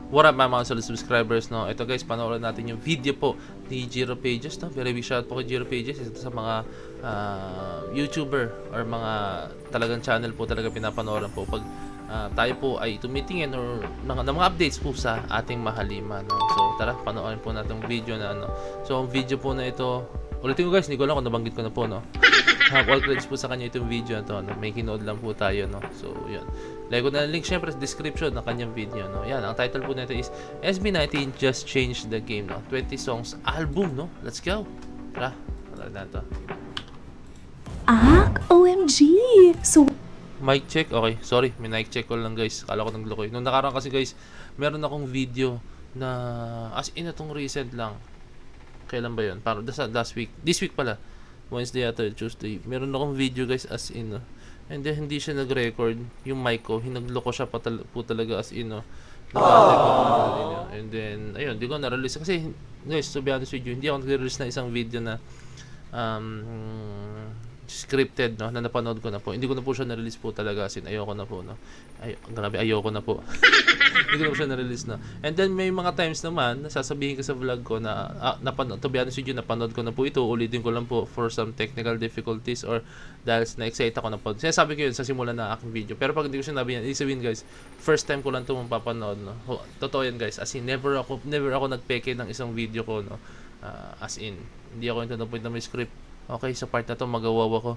What up mga solid subscribers, no? Ito guys, panoorin natin yung video po ni Jiro Pages, no? Very big shout po kay Jiro Pages. Ito sa mga YouTuber or mga talagang channel po talaga pinapanooran po pag tayo po ay tumitingin or ng mga updates po sa ating mahalima, no? So tara, panoorin po natin yung video na ano. So ang video po na ito, ulitin ko guys, hindi ko alam kung nabanggit ko na po, no? All credits po sa kanya itong video na to, no? May kinood lang po tayo, no? So yun, lego na link syempre sa description ng kanyang video, no? Yan, ang title po nito is SB19 Just Changed the Game, no? 20 songs album, no? Let's go. Tara, panood na to. OMG! So, Mic check, okay. Sorry, may mic check ko lang guys. Kala ko naglokoy. Nung nakaraan kasi guys, meron akong video na as in itong recent lang. Kailan ba yun? Parang last week. This week pala. Wednesday ata, Tuesday. Meron akong video guys as in. And then hindi siya nag-record yung mic ko. Hinagloko siya po talaga as in. And then, ayun, di ko na-release. Kasi guys, to be honest with you, hindi ako nag-release na isang video na scripted, no, na napanood ko na po. Hindi ko na po siya na-release po talaga, as in ayoko na po, no. Grabe, ayoko na po. Hindi ko na po siya na-release na. And then may mga times naman nasasabihin ko sa vlog ko na napanood, to be honest with you, napanood ko na po ito, ulitin ko lang po for some technical difficulties or dahil na-excite ako na po. Sinasabi ko yun sa simula na aking video. Pero pag hindi ko sinabi yan, sabihin guys, first time ko lang ito mapapanood, no. Totoo yan guys, as in never ako nagpeke ng isang video ko, no. As in, hindi ako into the point na may script. Okay, sa part na to magawawa ko.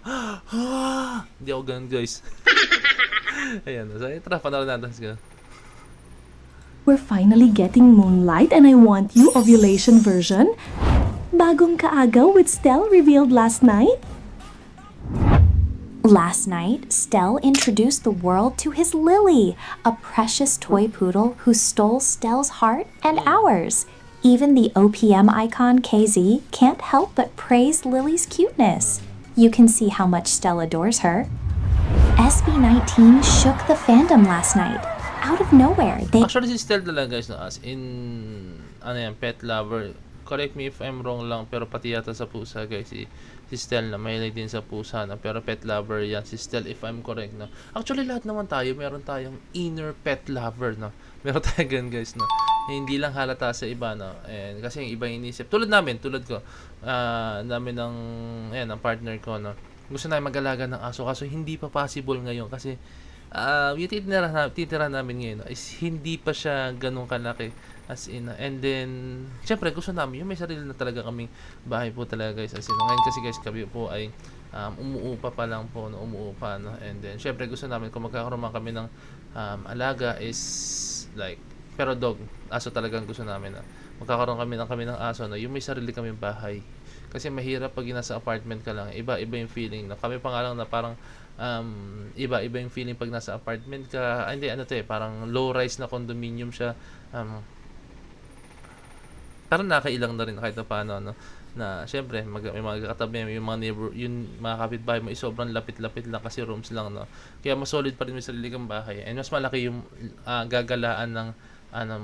Hindi ako ganun guys. Ayan, so tara, panoorin natin. Let's go. we're finally getting Moonlight and I Want You ovulation version. Bagong kaagaw with Stell revealed last night. Last night, Stell introduced the world to his Lily, a precious toy poodle who stole Stell's heart and ours. Even the OPM icon KZ can't help but praise Lily's cuteness. You can see how much Stell adores her. SB19 shook the fandom last night. Out of nowhere, they Actually, si Stell talaga guys, no, as in, ano yan, pet lover. Correct me if I'm wrong lang, pero pati yata sa pusa guys, si Stell na mahilig din sa pusa, no? Pero pet lover yan si Stell if I'm correct, no? Actually, lahat naman tayo, meron tayong inner pet lover, no? Meron tayo ganun guys, no? Hindi lang halata sa iba, no? And kasi yung iba inisip, tulad ko, namin ng, ayan, ng partner ko, no? Gusto na mag-alaga ng aso, kaso hindi pa possible ngayon kasi yung titira namin ngayon, no, is hindi pa siya ganun kalaki as in, and then syempre gusto namin yung may sarili na talaga kaming bahay po talaga guys, as in ngayon kasi guys kami po ay umuupa pa lang po, no, umuupa, no, and then syempre gusto namin kung magkakaroon man kami ng alaga is like, pero dog, aso talagang gusto namin, na magkakaroon kami ng aso, no, yung may sarili kaming bahay. Kasi mahirap pag nasa apartment ka lang, iba yung feeling, no? Kami pa nga lang na parang iba yung feeling pag nasa apartment ka. Hindi, ano to parang low rise na condominium siya. Parang nakailang na rin kahit na paano, no? Na syempre may mga katabi, yung mga neighbor, yung mga kapitbahay mo is sobrang lapit-lapit lang kasi rooms lang, no? Kaya mas solid pa rin may sarili kang bahay. And mas malaki yung gagalaan ng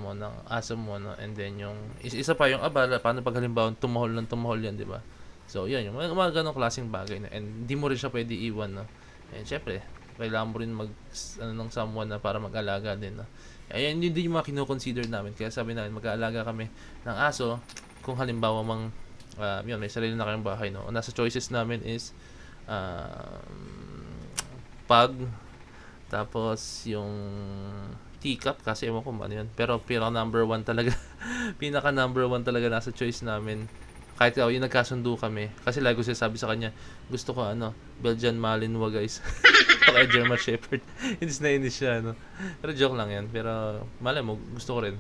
mo, ng aso mo, no? And then yung isa pa yung abala, paano pag halimbawa tumahol yan, di ba? So yun, yung mga ganong klaseng bagay na, and hindi mo rin siya pwede iwan, no? And syempre kailangan mo rin ng someone na para mag-alaga din, no? Ayan, yun din yung mga kino-consider namin, kaya sabi namin mag-aalaga kami ng aso kung halimbawa yun, may sarili na kayong bahay, no? Nasa choices namin is pug, tapos yung teacup, kasi ewan ko ano yun, pero pinaka number one talaga nasa choice namin, kahit yung nagkasundo kami, kasi lagi ko sinasabi sa kanya, gusto ko Belgian Malinois guys. Kaya German Shepherd. Inis siya, no? Pero joke lang yan, pero malay mo, gusto ko rin.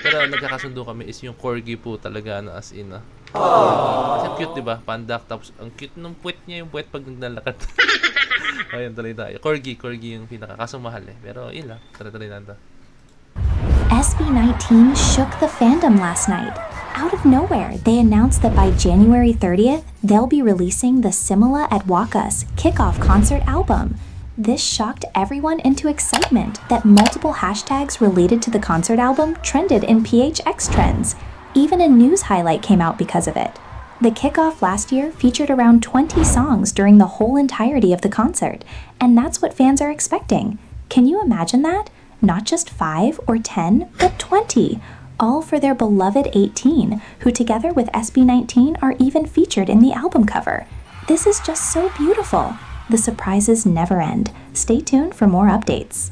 Pero nagkakasundo kami is yung corgi po talaga, as in, kasi cute, diba? Pandak, tapos ang cute ng puwet niya, yung puwet pag naglalakad. Ayun, tuloy tayo. Corgi yung pinaka, kaso mahal pero yun lang, tuloy na ito. SB19 shook the fandom last night. Out of nowhere, they announced that by January 30th, they'll be releasing the Simula at Wakas kickoff concert album. This shocked everyone into excitement that multiple hashtags related to the concert album trended in PHX trends. Even a news highlight came out because of it. The kickoff last year featured around 20 songs during the whole entirety of the concert, and that's what fans are expecting. Can you imagine that? Not just 5 or 10, but 20, all for their beloved 18, who together with SB19 are even featured in the album cover. This is just so beautiful. The surprises never end. Stay tuned for more updates.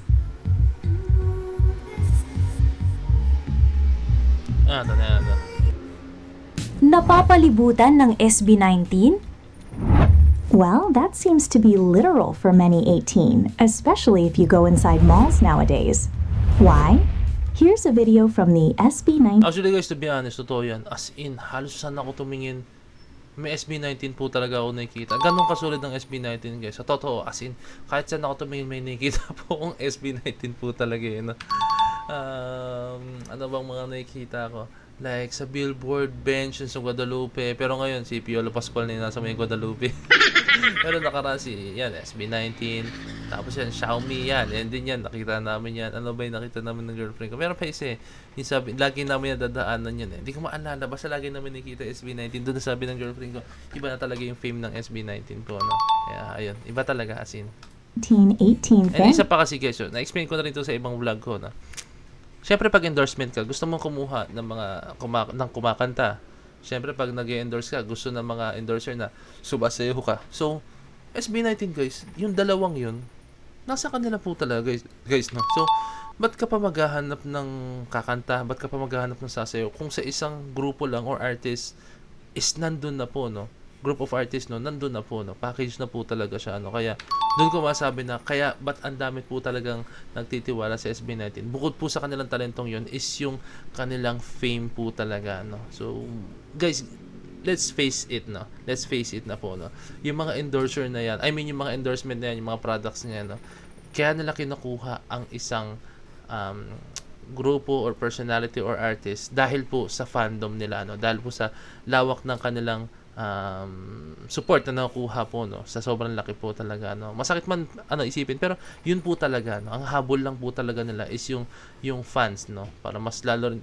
Ito na. Napapalibutan ng SB19? Well, that seems to be literal for many 18, especially if you go inside malls nowadays. Why? Here's a video from the SB19 Actually guys, to be honest, totoo yan. As in, halos saan ako tumingin, may SB19 po talaga ako nakikita. Ganun kasulid ng SB19 guys. Sa totoo, as in, kahit saan ako tumingin, may nakikita po akong SB19 po talaga yun. Ano bang mga nakikita ko? Like sa billboard bench sa Guadalupe. Pero ngayon, si Piolo Pascual na nasa may Guadalupe. Pero nakaraan yan, SB19. Tapos yan, Xiaomi yan. And din yan, nakita namin yan. Ano ba yung nakita namin ng girlfriend ko? Pero pa isa yung sabi, lagi namin nadadaanan yan eh. Hindi ko maalala, basta lagi namin nakita SB19. Doon na sabi ng girlfriend ko, iba na talaga yung fame ng SB19 po. No? Kaya ayun, iba talaga as in. 18 And isa pa kasi guys, na-explain ko na rin ito sa ibang vlog ko na. Siyempre pag endorsement ka, gusto mong kumuha ng mga kumakanta. Siyempre pag nag-endorse ka, gusto ng mga endorser na subasayo ka. So, SB19 guys, yung dalawang yun, nasa kanila po talaga guys no. So, ba't ka pa maghahanap ng kakanta? Ba't ka pa maghahanap ng sasayaw? Kung sa isang grupo lang or artist is nandun na po no. Group of artists no, nandun na po no. Package na po talaga siya ano. Kaya doon ko masabi na kaya ba't ang dami po talagang nagtitiwala sa SB19. Bukod po sa kanilang talentong yun is yung kanilang fame po talaga no. So guys, let's face it no. Let's face it na po no. Yung mga endorser na yan, I mean yung mga endorsement na yan, yung mga products na yan no. Kaya nila kinukuha ang isang grupo or personality or artist dahil po sa fandom nila no. Dahil po sa lawak ng kanilang support na nakuha po no sa sobrang laki po talaga no. Masakit man isipin pero yun po talaga no. Ang habol lang po talaga nila is yung fans no para mas lalo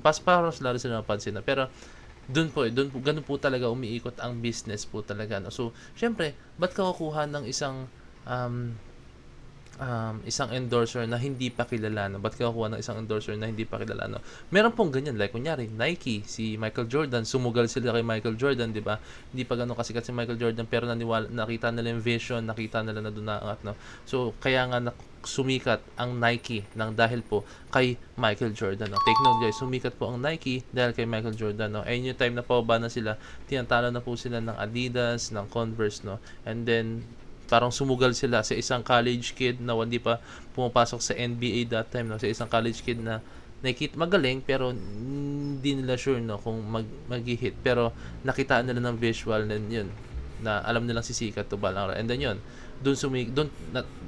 sila mapansin no. Pero doon po ganun po talaga umiikot ang business po talaga no. So syempre ba't ka kukuha ng isang endorser na hindi pa kilala no? Ba't ka kukuha ng isang endorser na hindi pa kilala no? Meron pong ganyan like kunyari Nike, si Michael Jordan, sumugal sila kay Michael Jordan, di ba? Hindi pa gano'n kasikat si Michael Jordan pero nakita nila yung vision, nakita nila na doon naangat no. So kaya nga sumikat ang Nike nang dahil po kay Michael Jordan no. Take note guys, sumikat po ang Nike dahil kay Michael Jordan no. Ayun yung time na pababa na sila, tinatalo na po sila ng Adidas, ng Converse no. And then parang sumugal sila sa isang college kid na hindi pa pumapasok sa NBA that time no, sa isang college kid na nakikita magaling pero hindi nila sure no kung mag-hit pero nakitaan nila ng visual na yun na alam nilang sisikat to balang and then yun doon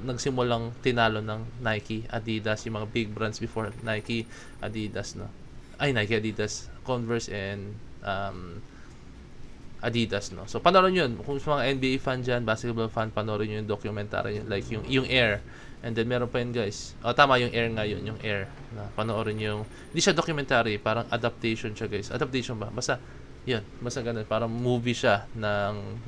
nagsimulang tinalo ng Nike, Adidas, yung mga big brands before Nike, Adidas no. Nike, Adidas, Converse and Adidas no. So panoorin yun kung sa mga NBA fan dyan, basketball fan, panoorin yun yung documentary yun, like yung Air. And then meron pa yun guys, tama yung Air nga yun, yung Air na panoorin yung hindi siya documentary, parang adaptation siya guys. Adaptation ba? Basta ganun, parang movie siya ng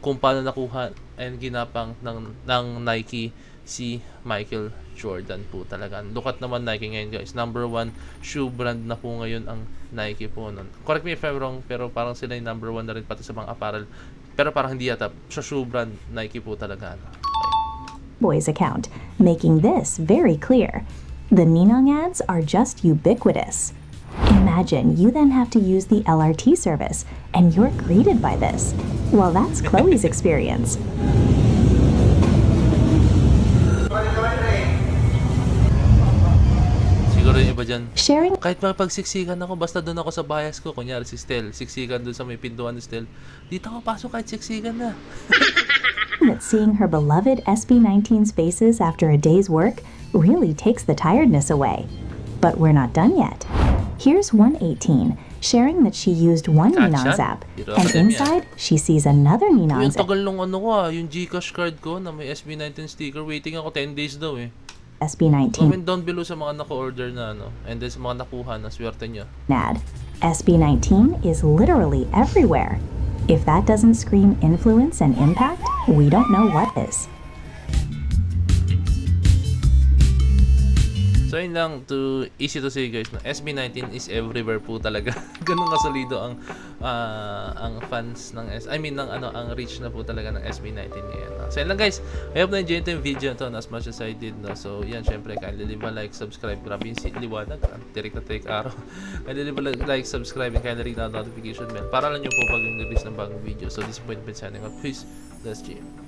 kung paano nakuha and ginapang ng Nike si Michael Jordan po talaga. Lukat naman Nike ngayon guys. Number 1 shoe brand na po ngayon ang Nike po nun. Correct me if I'm wrong, pero parang sila yung number 1 na rin pati sa mga apparel. Pero parang hindi yata. Sa shoe brand, Nike po talaga. Boys account, making this very clear. The Ninong ads are just ubiquitous. Imagine you then have to use the LRT service and you're greeted by this. Well, that's Chloe's experience. Siguro yung iba dyan, Sharing kahit mapagsiksikan ako, basta doon ako sa bias ko, kunyari si Stel, siksikan doon sa may pintuan ni Stel, dito ako pasok kahit siksikan na. that seeing her beloved SB19's faces after a day's work really takes the tiredness away. But we're not done yet. Here's 118 sharing that she used one Ninong's app, and inside she sees another Yung Ninong's tagal nung yung Gcash card ko na may SB19 sticker, waiting ako 10 days daw eh. SB19 Comment down below sa mga naka-order na and then sa mga nakuha na swerte nyo. ad. SB19 is literally everywhere. If that doesn't scream influence and impact, we don't know what is. So yun lang, to easy to say guys, no, SB19 is everywhere po talaga. Ganun kasolido ang fans ng ang reach na po talaga ng SB19 ngayon. No? So yun lang guys, I hope na enjoy ito yung video to as much as I did. No? So yan, syempre kindly leave a like, subscribe. Grabe yung liwanag, tirik na tirik araw. Kindly leave a like, subscribe, and kindly ring the notification bell para lang nyo po pag yung release ng bagong video. So this point been signing off. Peace. That's Jim.